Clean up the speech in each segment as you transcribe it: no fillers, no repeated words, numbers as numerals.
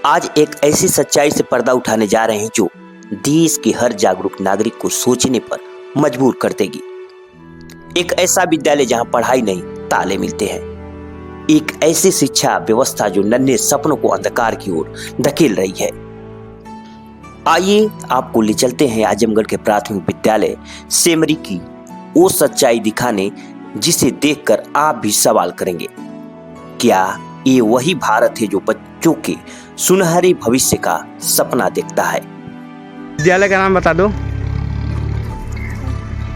आज एक ऐसी सच्चाई से पर्दा उठाने जा रहे हैं जो देश के हर जागरूक नागरिक को सोचने पर मजबूर कर देगी। एक ऐसा विद्यालय जहां पढ़ाई नहीं ताले मिलते हैं, एक ऐसी शिक्षा व्यवस्था जो नन्हे सपनों को अंधकार की ओर धकेल रही है। आइए आपको ले चलते हैं आजमगढ़ के प्राथमिक विद्यालय सेमरी की वो सच्चाई दिखाने जिसे देखकर आप भी सवाल करेंगे, क्या ये वही भारत है जो बच्चों के सुनहरे भविष्य का सपना देखता है। विद्यालय का नाम बता दो।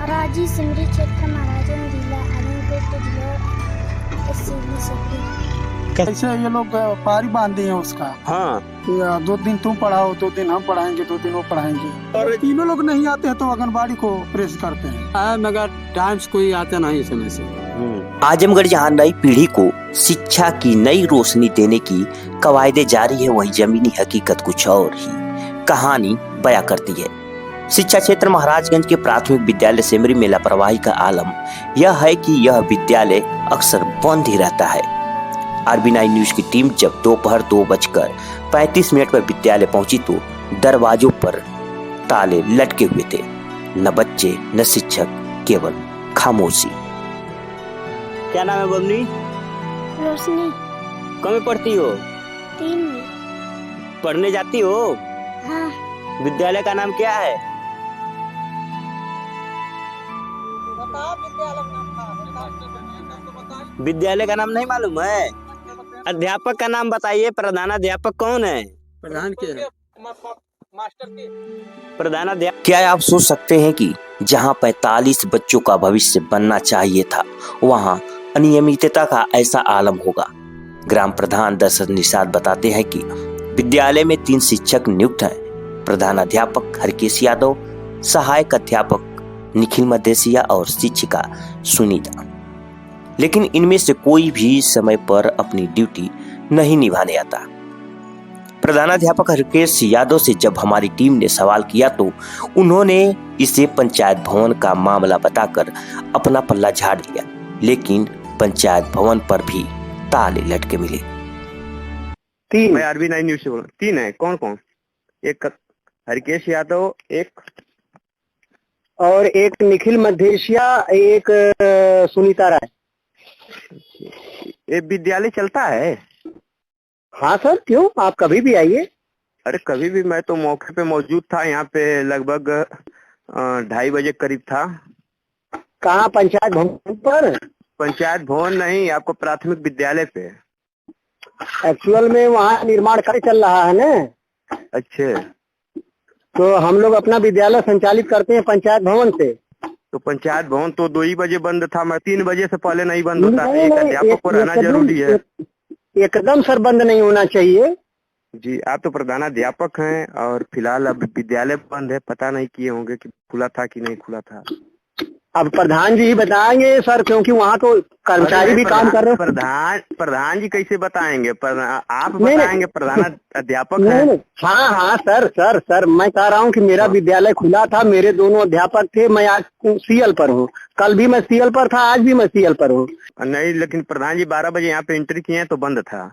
राजी सेमरी क्षेत्र महाराजगंज जिला आजमगढ़ जिला सेमरी सेक्टर। कैसे ये लोग पारी बांधे हैं उसका। हाँ, 2 दिन तुम पढ़ाओ, 2 दिन हम पढ़ाएंगे, 2 दिन वो पढ़ाएंगे। और तीनों लोग नहीं आते हैं तो आंगनबाड़ी को प्रेस करते हैं। मगर टाइम्स कोई आता नहीं समय से। आजमगढ़ जहां नई पीढ़ी को शिक्षा की नई रोशनी देने की कवायदे जारी है, वहीं जमीनी हकीकत कुछ और ही कहानी बयां करती है। शिक्षा क्षेत्र महाराजगंज के प्राथमिक विद्यालय सेमरी में लापरवाही का आलम यह है कि यह विद्यालय अक्सर बंद ही रहता है। RB9 न्यूज की टीम जब दोपहर 2:35 पर विद्यालय पहुंची तो दरवाजों पर ताले लटके हुए थे। न बच्चे न शिक्षक, केवल खामोशी। क्या नाम है बबनी? रोशनी। कहाँ में पढ़ती हो? 3 में। पढ़ने जाती हो? हाँ। विद्यालय का नाम क्या है? विद्यालय का नाम नहीं मालूम है? अध्यापक का नाम बताइए। प्रधानाध्यापक कौन है? प्रधान के मास्टर के प्रधानाध्यापक। क्या आप सोच सकते हैं कि जहां 45 बच्चों का भविष्य बनना चाहिए था, वहां अनियमितता का ऐसा आलम होगा। ग्राम प्रधान दशरथ निषाद बताते हैं कि विद्यालय में 3 शिक्षक नियुक्त हैं, प्रधानाध्यापक हरकेश यादव, सहायक अध्यापक निखिल मदेसिया और शिक्षिका सुनीता। लेकिन इनमें से कोई भी समय पर अपनी ड्यूटी नहीं निभाने आता। प्रधानाध्यापक हरकेश यादव से जब हमारी टीम ने सवाल किया तो उन्होंने इसे पंचायत भवन का मामला बताकर अपना पल्ला झाड़ दिया, लेकिन पंचायत भवन पर भी ताले लटके मिले। 3 मैं RB9 न्यूज से बोल रहा हूँ। 3 है। कौन कौन? एक हरकेश यादव, एक और एक निखिल मदेसिया, एक सुनीता राय। ये विद्यालय चलता है? हाँ सर, क्यों? आप कभी भी आइए। अरे कभी भी, मैं तो मौके पे मौजूद था। यहाँ पे लगभग 2:30 बजे करीब था। कहाँ? पंचायत भवन पर? पंचायत भवन नहीं, आपको प्राथमिक विद्यालय पे। एक्चुअल में वहाँ निर्माण कार्य चल रहा है ना। अच्छे। तो हम लोग अपना विद्यालय संचालित करते हैं पंचायत भवन से। तो पंचायत भवन तो 2 ही बजे बंद था। मैं 3 बजे से पहले नहीं बंद होता। नहीं, एक अध्यापक को रहना जरूरी है। एकदम सर बंद नहीं होना चाहिए जी। आप तो प्रधानाध्यापक हैं और फिलहाल अब विद्यालय बंद है। पता नहीं किए होंगे कि खुला था कि नहीं खुला था। अब प्रधान जी ही बताएंगे सर, क्योंकि वहाँ तो कर्मचारी भी काम कर रहे हैं। प्रधान जी कैसे बताएंगे? आप बताएंगे, प्रधान अध्यापक हैं। हाँ हाँ सर सर सर मैं कह रहा हूँ कि मेरा विद्यालय खुला था, मेरे दोनों अध्यापक थे। मैं आज CL पर हूँ, कल भी मैं CL पर था, आज भी मैं CL पर हूँ। नहीं, लेकिन प्रधान जी 12 बजे यहाँ पे एंट्री किए हैं तो बंद था।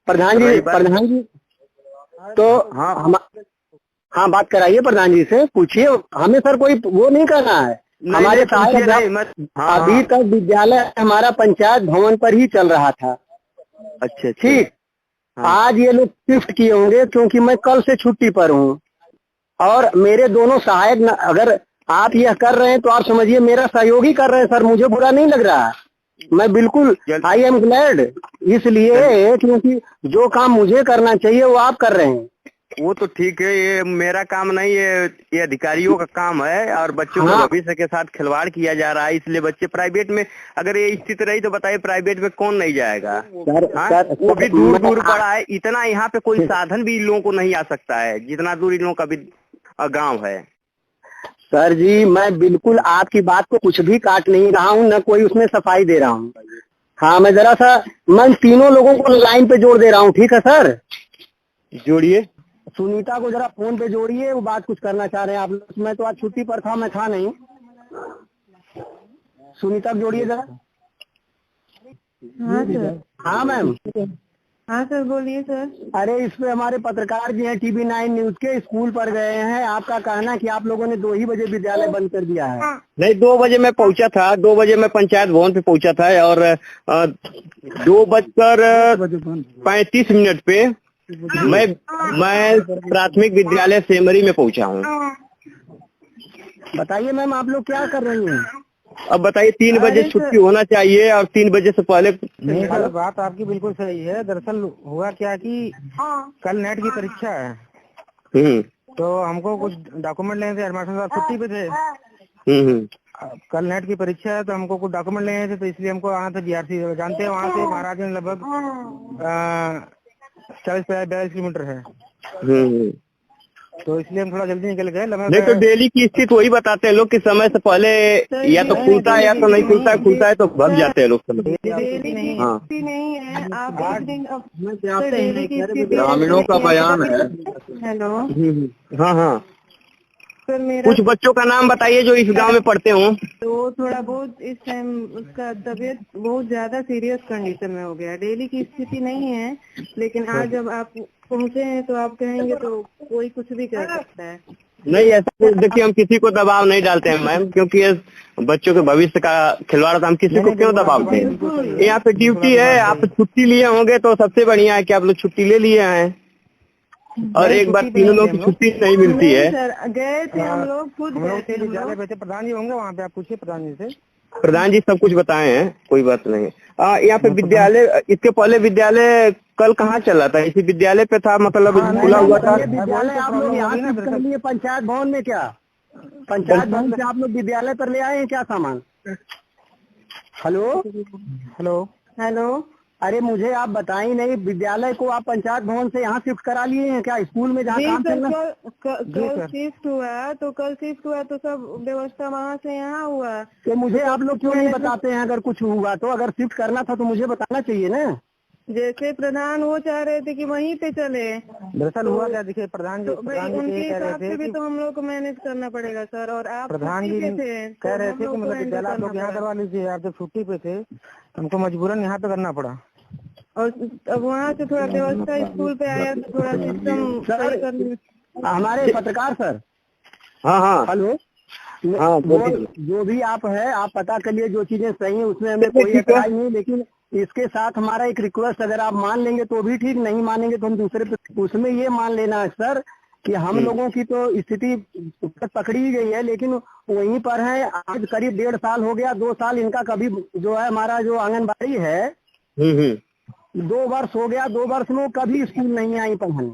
प्रधान जी तो हाँ बात कराइए प्रधान जी से, पूछिए। हमें सर कोई वो नहीं करना है। हमारे अभी तक विद्यालय हमारा पंचायत भवन पर ही चल रहा था। अच्छा ठीक। आज ये लोग शिफ्ट किए होंगे क्योंकि मैं कल से छुट्टी पर हूँ। और मेरे दोनों सहायक अगर आप यह कर रहे हैं तो आप समझिए मेरा सहयोगी कर रहे हैं सर। मुझे बुरा नहीं लग रहा, मैं बिल्कुल I am glad, इसलिए क्योंकि जो काम मुझे करना चाहिए वो आप कर रहे हैं। वो तो ठीक है, ये मेरा काम नहीं है, ये अधिकारियों का काम है। और बच्चों के भविष्य के साथ खिलवाड़ किया जा रहा है, इसलिए बच्चे प्राइवेट में, अगर ये स्थिति रही तो बताइए प्राइवेट में कौन नहीं जाएगा? वो भी दूर दूर पड़ा है। इतना यहाँ पे कोई साधन भी इन लोगों को नहीं आ सकता है जितना दूर इन लोगों का भी गाँव है। सर जी मैं बिल्कुल आपकी बात को कुछ भी काट नहीं रहा हूँ, न कोई उसमें सफाई दे रहा हूँ। हाँ मैं जरा सा मैं तीनों लोगों को लाइन पे जोड़ दे रहा हूँ। ठीक है सर, जोड़िए। सुनीता को जरा फोन पे जोड़िए, वो बात कुछ करना चाह रहे हैं आप लोग। मैं तो आज छुट्टी पर था, मैं था नहीं। सुनीता को जोड़िए जरा। हाँ मैम। हाँ सर, बोलिए सर। अरे इस पे हमारे पत्रकार जी हैं TV9 न्यूज के, स्कूल पर गए हैं। आपका कहना कि आप लोगों ने 2 ही बजे विद्यालय बंद कर दिया है। नहीं, 2 बजे मैं पहुंचा था, 2 बजे मैं पंचायत भवन पे पहुंचा था और 2:35 पे मैं प्राथमिक विद्यालय सेमरी में पहुंचा हूं। बताइए मैम, आप लोग क्या कर रही हैं? अब बताइए, 3 बजे छुट्टी होना चाहिए और 3 बजे से पहले। नहीं सर, बात आपकी बिल्कुल सही है। दरअसल हुआ क्या कि कल नेट की परीक्षा है, तो हमको कुछ डॉक्यूमेंट लेने थे। हेडमास्टर साहब छुट्टी पे थे। कल नेट की परीक्षा है तो हमको कुछ डॉक्यूमेंट लेने थे, तो इसलिए हमको आना था GRC। जानते हैं वहाँ से महाराज में लगभग 40-42 किलोमीटर है, तो इसलिए हम थोड़ा जल्दी निकल गए। नहीं तो डेली की स्थिति वही बताते हैं लोग कि समय से पहले या तो खुलता है या तो नहीं खुलता है, खुलता है तो भग जाते हैं लोग। हाँ, नहीं है। आप एक दिन ग्रामीणों का बयान है। हेलो, हाँ हाँ, सर मेरा कुछ बच्चों का नाम बताइए जो इस गांव में पढ़ते हो। तो थोड़ा बहुत इस टाइम उसका तबीयत बहुत ज्यादा सीरियस कंडीशन में हो गया। डेली की स्थिति नहीं है, लेकिन आज जब आप पहुंचे हैं तो आप कहेंगे तो कोई कुछ भी कर सकता है। नहीं, ऐसा देखिए, हम किसी को दबाव नहीं डालते हैं मैम, क्योंकि ये बच्चों के भविष्य का खिलवाड़ था। हम किसी को क्यों दबाव दें? यहाँ पे ड्यूटी है, आप छुट्टी लिए होंगे तो सबसे बढ़िया है कि आप लोग छुट्टी ले लिए हैं। और एक बार 3 लोगों की छुट्टी नहीं मिलती है। सर गए थे हम लोग, खुद गए थे। विद्यालय पे थे, प्रधान जी होंगे वहाँ पे, आप पूछिए प्रधान जी से। प्रधान जी सब कुछ बताए हैं, कोई बात नहीं। यहाँ पे विद्यालय, इसके पहले विद्यालय कल कहाँ चला था? इसी विद्यालय पे था, मतलब खुला हुआ था। विद्यालय आप लोग यहाँ शिफ्ट कर लिए पंचायत भवन में क्या? पंचायत भवन से आप लोग विद्यालय पर ले आए हैं क्या सामान? हेलो हेलो हेलो, अरे मुझे आप बताइए नहीं, विद्यालय को आप पंचायत भवन से यहाँ शिफ्ट करा लिए हैं क्या? स्कूल में जहाँ काम चल रहा? कल शिफ्ट हुआ तो सब व्यवस्था वहाँ से यहाँ हुआ। तो मुझे आप लोग क्यों नहीं बताते हैं? अगर कुछ हुआ तो, अगर शिफ्ट करना था तो मुझे बताना चाहिए ना। जैसे प्रधान वो चाह रहे थे कि वहीं पे चले। दरअसल हुआ क्या, देखिए प्रधान जी उनके हिसाब से भी तो हम लोग को मैनेज करना पड़ेगा सर। और आप प्रधान जी कह रहे थे कि मतलब विद्यालय आप लोग यहाँ करवा लीजिए। आप जब छुट्टी पे थे, हमको मजबूरन यहाँ पे करना पड़ा। और अब वहाँ से थोड़ा व्यवस्था स्कूल पे आया तो थोड़ा सिस्टम। हमारे पत्रकार सर, हाँ हाँ हेलो, हाँ, जो भी आप है, आप पता करिए जो चीजें सही है उसमें हमें कोई एतराज नहीं। लेकिन इसके साथ हमारा एक रिक्वेस्ट, अगर आप मान लेंगे तो भी ठीक, नहीं मानेंगे तो हम दूसरे पे। उसमें ये मान लेना है सर कि हम लोगों की तो स्थिति पकड़ी ही गई है, लेकिन वहीं पर है। आज करीब 1.5 साल हो गया, 2 साल इनका कभी जो है हमारा जो आंगनबाड़ी है 2 वर्ष हो गया, 2 वर्ष में कभी स्कूल नहीं आई पढ़ाने।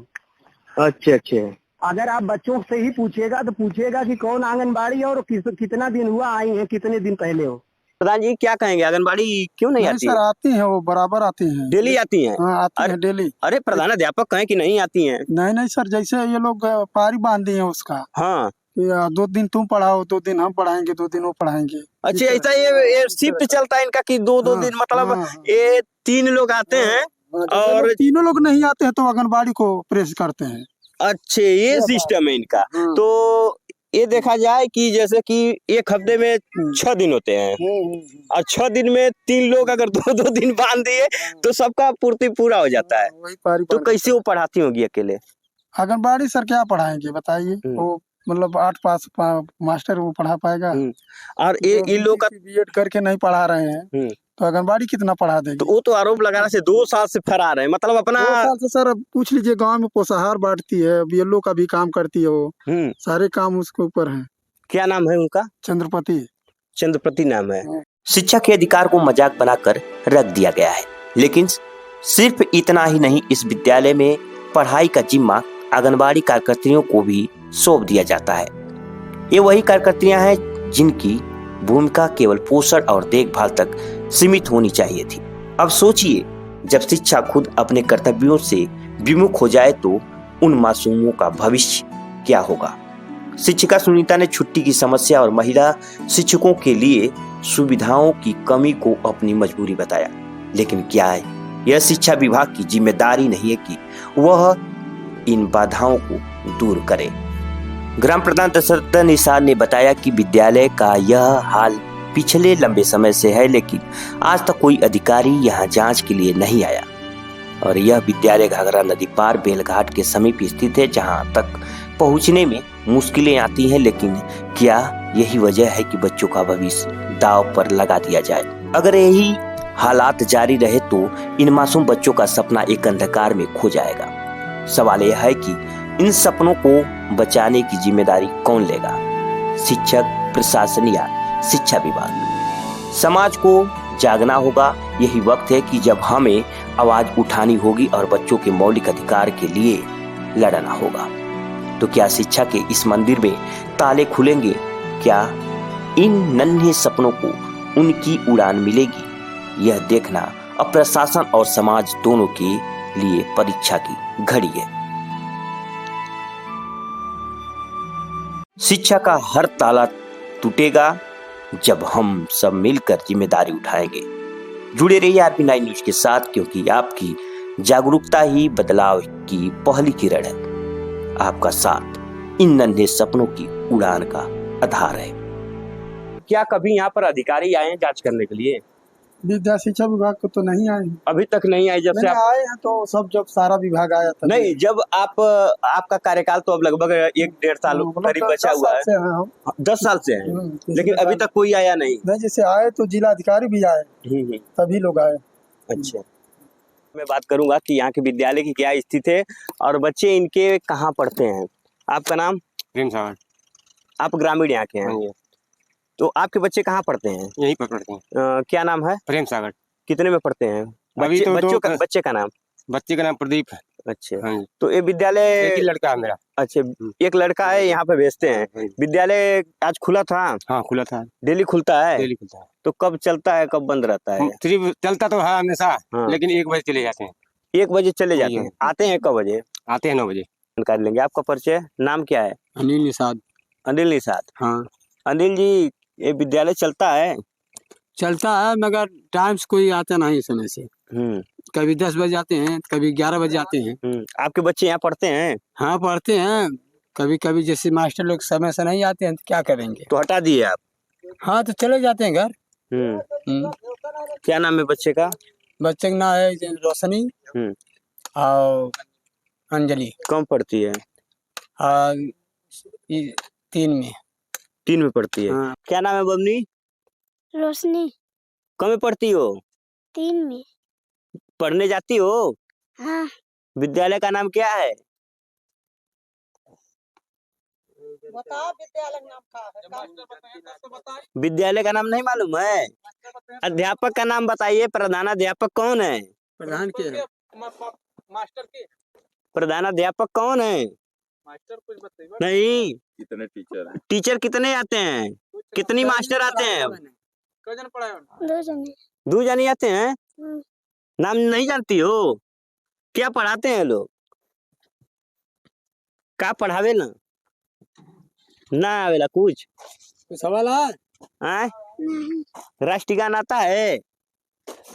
अच्छा अच्छा। अगर आप बच्चों से ही पूछेगा तो पूछेगा कि कौन आंगनबाड़ी और कितना दिन हुआ आई है, कितने दिन पहले हो। प्रधान जी क्या कहेंगे, आंगनबाड़ी क्यों नहीं आती? सर आती है, वो बराबर आती है, डेली आती हैं? हाँ आती है डेली। अरे प्रधान अध्यापक कहें कि नहीं आती हैं। नहीं सर, जैसे ये लोग पारी बांध दिए हैं उसका। हाँ, 2 दिन तुम पढ़ाओ, 2 दिन हम पढ़ाएंगे, 2 दिन वो पढ़ाएंगे। अच्छा ऐसा ये शिफ्ट चलता है इनका कि 2 दिन, मतलब ये 3 लोग आते हैं और 3 लोग नहीं आते हैं तो आंगनबाड़ी को प्रेस करते हैं। अच्छे, ये सिस्टम है इनका। तो ये देखा जाए कि जैसे कि एक हफ्ते में 6 दिन होते हैं और 6 दिन में 3 लोग अगर 2-2 दिन बांध दिए तो सबका पूर्ति पूरा हो जाता है। तो कैसे वो पढ़ाती होगी अकेले? आंगनबाड़ी सर क्या पढ़ाएंगे बताइए? वो मतलब 8 पास मास्टर वो पढ़ा पाएगा? और ये लोग BEd करके नहीं पढ़ा रहे हैं तो आंगनबाड़ी कितना पढ़ा देगी? तो वो तो आरोप लगा रहे 2 साल से फरार है, मतलब अपना 2 साल से। सर पूछ लीजिए, गांव में पोषाहार बांटती है, BLO का भी काम करती है वो, सारे काम उसके ऊपर है। क्या नाम है उनका? चंद्रपति नाम है। शिक्षा के अधिकार को मजाक बनाकर रख दिया गया है, लेकिन सिर्फ इतना ही नहीं, इस विद्यालय में पढ़ाई का जिम्मा आंगनबाड़ी कार्यकर्तियों को भी सौंप दिया जाता है। ये वही कार्यकर्तियां हैं जिनकी भूमिका केवल पोषण और देखभाल तक सीमित होनी चाहिए थी। अब सोचिए, जब शिक्षा खुद अपने कर्तव्यों से विमुख हो जाए तो उन मासूमों का भविष्य क्या होगा? शिक्षिका सुनीता ने छुट्टी की समस्या और महिला शिक्षकों के लिए सुविधाओं की कमी को अपनी मजबूरी बताया। लेकिन क्या है, यह शिक्षा विभाग की जिम्मेदारी नहीं है कि वह इन बाधाओं को दूर करे। ग्राम प्रधान दशरथ निषाद ने बताया कि विद्यालय का यह हाल पिछले लंबे समय से है, लेकिन आज तक कोई अधिकारी यहां जांच के लिए नहीं आया। और यह विद्यालय घाघरा नदी पार बेलघाट के समीप स्थित है, जहां तक पहुंचने में मुश्किलें आती हैं, लेकिन क्या यही वजह है कि बच्चों का भविष्य दांव पर लगा दिया जाए? अगर यही हालात जारी रहे तो इन मासूम बच्चों का सपना एक अंधकार में खो जाएगा। सवाल यह है कि इन सपनों को बचाने की जिम्मेदारी कौन लेगा? शिक्षक, प्रशासन या शिक्षा विभाग? समाज को जागना होगा। यही वक्त है कि जब हमें आवाज उठानी होगी और बच्चों के मौलिक अधिकार के लिए लड़ना होगा। तो क्या शिक्षा के इस मंदिर में ताले खुलेंगे? क्या इन नन्हे सपनों को उनकी उड़ान मिलेगी? यह देखना अब प्रशासन और समाज दोनों के लिए परीक्षा की घड़ी है। शिक्षा का हर ताला टूटेगा जब हम सब मिलकर जिम्मेदारी उठाएंगे। जुड़े रहिए RP9 न्यूज के साथ, क्योंकि आपकी जागरूकता ही बदलाव की पहली किरण है। आपका साथ इन नन्हे सपनों की उड़ान का आधार है। क्या कभी यहाँ पर अधिकारी आए हैं जांच करने के लिए? विद्या शिक्षा विभाग को तो नहीं आए, अभी तक नहीं आए। जब से आए हैं तो सब जब सारा विभाग आया था। नहीं, जब आपका कार्यकाल तो अब लगभग 1-1.5 साल करीब बचा हुआ है। 10 साल से हैं, लेकिन अभी तक कोई आया नहीं। जैसे आए तो जिला अधिकारी भी आए, तभी लोग आए। अच्छा, मैं बात करूंगा कि यहाँ के विद्यालय की क्या स्थिति है और बच्चे इनके कहाँ पढ़ते हैं। आपका नाम? प्रेम सागर। आप ग्रामीण यहाँ के हैं, तो आपके बच्चे कहाँ पढ़ते हैं? यहीं पर पढ़ते हैं। क्या नाम है? प्रेम सागर। कितने में पढ़ते हैं? अभी तो बच्चे का नाम? बच्चे का नाम प्रदीप है। अच्छा, हाँ। तो ये विद्यालय एक ही लड़का है मेरा। अच्छा, एक लड़का है, यहाँ पे भेजते हैं। विद्यालय आज खुला था? हाँ, खुला था। डेली खुलता है? डेली खुलता है। तो कब चलता है, कब बंद रहता है? सिर्फ चलता तो है हमेशा, हाँ। लेकिन 1 बजे चले जाते हैं। 1 बजे चले जाते हैं। आते हैं कब बजे? आते हैं 9 बजे। जानकारी लेंगे। आपका परिचय, नाम क्या है? अनिल निषाद। अनिल निषाद। हाँ, अनिल जी, ये विद्यालय चलता है? चलता है, मगर टाइम से कोई आता नहीं समय से। कभी 10 बजे आते हैं, कभी 11 बजे आते हैं। आपके बच्चे यहाँ पढ़ते हैं? हाँ, पढ़ते हैं। कभी कभी जैसे मास्टर लोग समय से नहीं आते हैं तो क्या करेंगे, तो हटा दिए आप? हाँ, तो चले जाते हैं घर। क्या नाम है बच्चे का? बच्चे का नाम है रोशनी और अंजलि। कम पढ़ती है? 3 में। 3 में पढ़ती है। हाँ। क्या नाम है बबनी? रोशनी। कम में पढ़ती हो? 3 में। पढ़ने जाती हो? हाँ। विद्यालय का नाम क्या है? बताओ विद्यालय नाम का है। विद्यालय का नाम नहीं मालूम है? अध्यापक का नाम बताइए। प्रधानाध्यापक कौन है? प्रधान के मास्टर के प्रधानाध्यापक कौन है? मास्टर कुछ बताइए। नहीं, कितने टीचर हैं? टीचर कितने आते हैं? कितनी मास्टर आते हैं? कजन पढ़ाए 2 जने। 2 जने आते हैं। हम्म। नाम नहीं जानती हो? क्या पढ़ाते हैं लोग? क्या पढ़ावे ना आवेला कुछ सवाल है? नहीं। राष्ट्रगान आता है?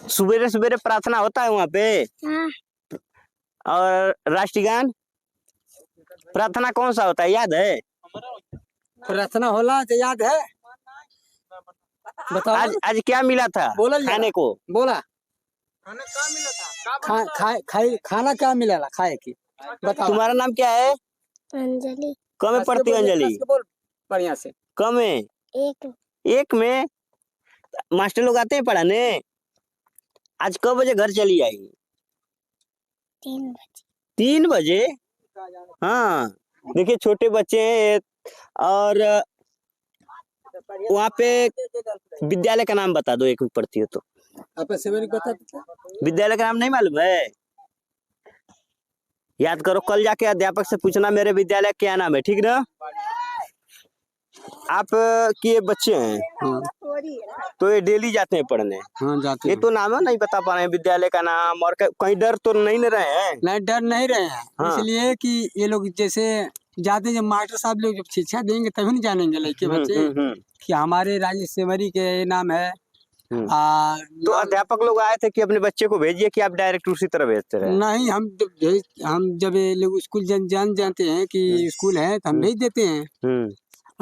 सुबेरे सुबेरे प्रार्थना होता है वहाँ पे? हाँ। और राष्ट्रगान प्रार्थना कौन सा होता है, याद है? प्रार्थना होला तो याद है? बताओ। आज क्या मिला था खाने को? बोला खाना क्या मिला था? खाना क्या मिला खाए की? बताओ। तुम्हारा नाम क्या है? अंजलि। कम में पढ़ती हो अंजलि? बढ़िया से। कम में? 1 में। मास्टर लोग आते हैं पढ़ाने? आज कब बजे घर चली आई? 3 बजे। 3 बजे? हाँ, देखिए छोटे बच्चे हैं। और वहाँ पे विद्यालय का नाम बता दो, 1 में पढ़ती हो तो। विद्यालय का नाम नहीं मालूम है? याद करो, कल जाके अध्यापक से पूछना मेरे विद्यालय क्या नाम है, ठीक ना? आप के बच्चे हैं तो ये डेली जाते हैं पढ़ने? हाँ, जाते ये हैं। तो नाम नहीं बता पा रहे हैं विद्यालय का नाम, और कहीं डर तो नहीं न रहे हैं? नहीं, डर नहीं रहे हैं। हाँ। इसलिए कि ये लोग जैसे जाते, जब मास्टर साहब लोग जब शिक्षा देंगे तभी नहीं जानेंगे लड़के बच्चे कि हमारे राज्य सेवरी के नाम है। तो अध्यापक लोग आए थे कि अपने बच्चे को भेजिए, कि आप डायरेक्ट उसी तरह भेजते रहे? नहीं, हम जब ये लोग स्कूल जानते हैं कि स्कूल है तो हम भेज देते हैं।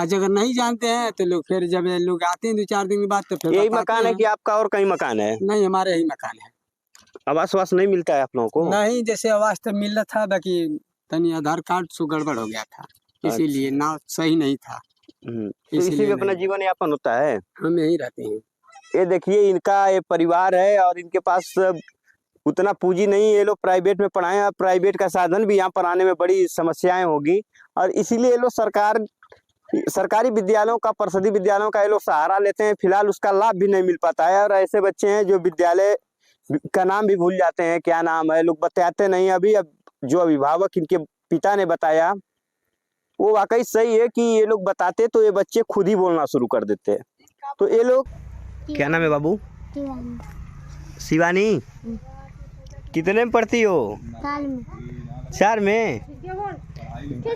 आज अगर नहीं जानते हैं तो लोग फिर जब लोग आते हैं 2-4 दिन के बाद तो फिर यही बताते मकान है हैं। कि आपका और कहीं मकान है? नहीं, हमारे यही मकान है। आवास वास नहीं मिलता है आप लोगों को? नहीं, जैसे आवास तो मिल रहा था, बाकी तनी आधार कार्ड से गड़बड़ हो गया था, इसीलिए ना सही नहीं था। तो इसी में अपना जीवन यापन होता है। हम यहीं रहते हैं। ये देखिए, इनका ये परिवार है और इनके पास उतना पूंजी नहीं है। ये लोग प्राइवेट में पढ़ाए और प्राइवेट का साधन भी यहाँ पर आने में बड़ी समस्याएं होगी, और इसीलिए ये लोग सरकारी विद्यालयों का, परिषदीय विद्यालयों का ये लोग सहारा लेते हैं। फिलहाल उसका लाभ भी नहीं मिल पाता है, और ऐसे बच्चे हैं जो विद्यालय का नाम भी भूल जाते हैं, क्या नाम है, लोग बताते नहीं। अभी अब जो अभिभावक इनके पिता ने बताया वो वाकई सही है कि ये लोग बताते तो ये बच्चे खुद ही बोलना शुरू कर देते। तो ये लोग, क्या नाम है बाबू? शिवानी। कितने में पढ़ती हो? 4 में।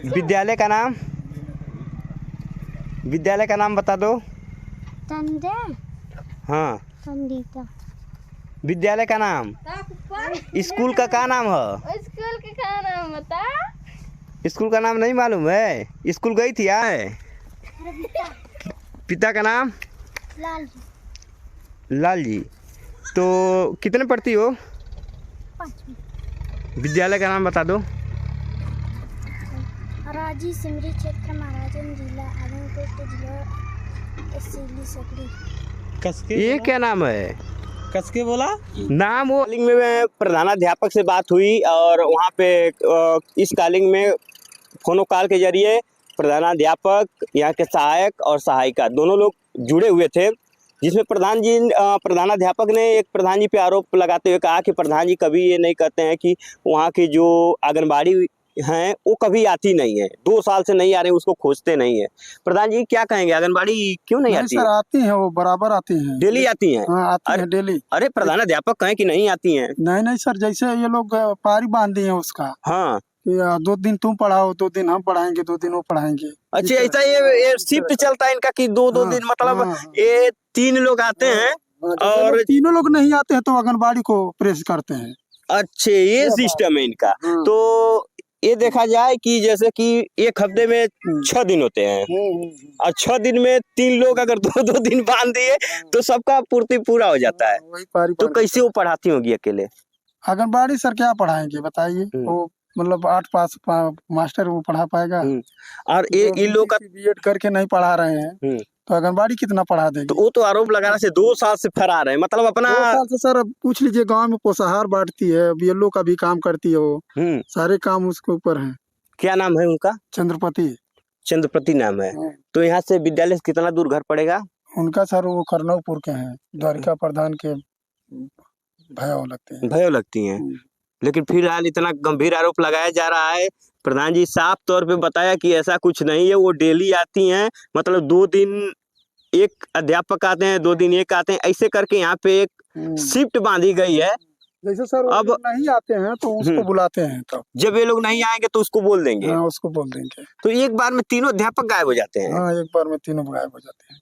विद्यालय का नाम, विद्यालय का नाम बता दो। हाँ, विद्यालय का नाम। स्कूल का क्या नाम है? स्कूल का क्या नाम बता? स्कूल का नाम नहीं मालूम है? स्कूल गई थी आए? पिता का नाम? लाल लाल जी। तो कितने पढ़ती हो? 5 विद्यालय का नाम बता दो। राजी सिमरी क्षेत्र महाराजन जिला आदमपुर जिला एससीली सकड़ी। ये क्या नाम है? कसके बोला नाम वो कॉलिंग में प्रधानाध्यापक से बात हुई, और वहाँ पे इस कॉलिंग में फोनो कॉल के जरिए प्रधानाध्यापक, यहाँ के सहायक और सहायिका दोनों लोग जुड़े हुए थे, जिसमें प्रधानाध्यापक ने एक प्रधान जी पे आरोप लगाते हुए कहा कि प्रधान जी कभी ये नहीं कहते हैं कि वहाँ की जो आंगनबाड़ी हैं वो कभी आती नहीं है, 2 साल से नहीं आ रही, उसको खोजते नहीं है। प्रधान जी क्या कहेंगे, आंगनबाड़ी क्यों नहीं आती? सर आती है, वो बराबर आती है, डेली आती हैं? हाँ आती है डेली। अरे प्रधानाध्यापक कहें कि नहीं आती हैं। नहीं सर, जैसे ये लोग पारी बांध दिए हैं उसका। हाँ, 2 दिन तुम पढ़ाओ, 2 दिन हम पढ़ाएंगे, 2 दिन वो पढ़ाएंगे। अच्छा ऐसा ये शिफ्ट चलता है इनका कि 2 दिन, मतलब ये 3 लोग आते हैं और तीनों लोग नहीं आते हैं तो आंगनबाड़ी को प्रेस करते हैं। अच्छे, ये सिस्टम है इनका। तो ये देखा जाए कि जैसे कि एक हफ्ते में 6 दिन होते हैं, और 6 दिन में 3 लोग अगर 2-2 दिन बांध दिए तो सबका पूर्ति पूरा हो जाता है। तो कैसे वो पढ़ाती होगी अकेले? आंगनबाड़ी सर क्या पढ़ाएंगे बताइए, वो मतलब 8 पास मास्टर वो पढ़ा पाएगा? और इन लोग का बीएड करके नहीं पढ़ा रहे हैं तो आंगनबाड़ी कितना पढ़ा देंगे? तो वो तो आरोप लगाने से 2 साल से फरार है, मतलब अपना 2 साल से सर। पूछ लीजिए, गांव में पोषाहार बांटती है, बीएलओ का भी काम करती है वो, सारे काम उसके ऊपर है। क्या नाम है उनका? चंद्रपति नाम है। तो यहाँ से विद्यालय से कितना दूर घर पड़ेगा उनका? सर वो खरनौपुर के हैं, द्वारिका प्रधान के भयो लगती हैं। लेकिन फिलहाल इतना गंभीर आरोप लगाया जा रहा है। प्रधान जी साफ तौर पे बताया कि ऐसा कुछ नहीं है, वो डेली आती हैं, मतलब 2 दिन एक अध्यापक आते हैं, 2 दिन एक आते हैं, ऐसे करके यहाँ पे एक शिफ्ट बांधी गई है। जैसे सर अब नहीं आते हैं तो उसको बुलाते हैं, तब जब ये लोग नहीं आएंगे तो उसको बोल देंगे। हाँ, उसको बोल देंगे। तो एक बार में तीनों अध्यापक गायब हो जाते हैं। हाँ, एक बार में तीनों गायब हो जाते हैं।